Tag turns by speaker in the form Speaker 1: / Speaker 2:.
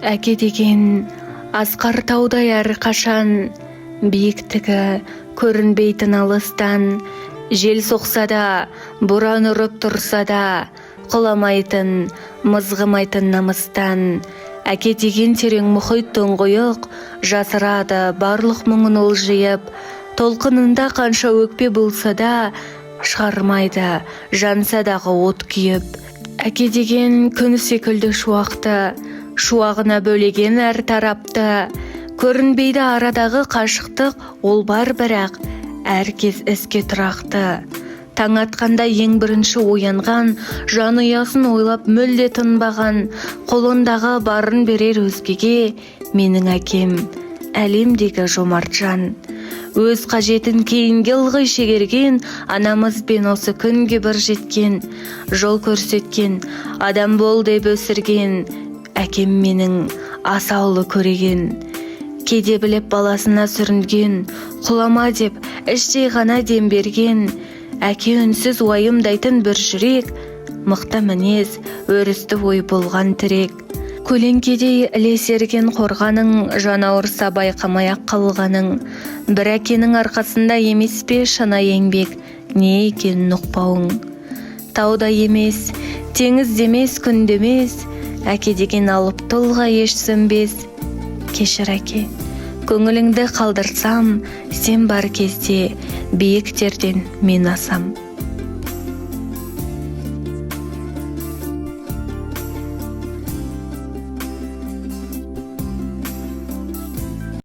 Speaker 1: Әке деген асқар таудай әрқашан, биіктігі көрінбейтін алыстан. Жел соқса да, боран ұрып тұрса да, құламайтын, мызғымайтын намыстан. Әке деген терең мұхит тұңғиық, жасырады барлық мұңын жиып. Толқынында қанша өкпе болса да, шығармайды жанса дағы от күйіп. Әке деген күн секілді шуақты, шуағына бөлеген әр тарапты. Көрінбейді арадағы қашықтық, ол бар бірақ әркез іске тұрақты. Таң атқанда ең бірінші оянған, жан ұясын ойлап мүлде тынбаған. Қолындағы барын берер өзгеге, менің әкем әлемдегі жомарт жан. Өз қажетін кейінге ылғи шегерген, анамызбен осы күнге бір жеткен. Жол көрсеткен, адам бол деп өсірген, әкем менің асаулы көреген. Кейде біліп баласына сүрінген, құлама деп іштей ғана дем берген. Әке үнсіз уайымдайтын бір жүрек, мықты мінез, өрісті ой болған тірек. Көлеңкедей ілесерген қорғаның, жан ауырса байқамай-ақ қалғаның. Бір әкенің арқасында емес пе шына еңбек, не екенін ұқпауың. Тауда емес, теңіз демес, күн демес, әке деген алып толға еш сөнбес. Кешір әке, көңіліңді қалдырсам, сен бар кезде биіктерден мен асам.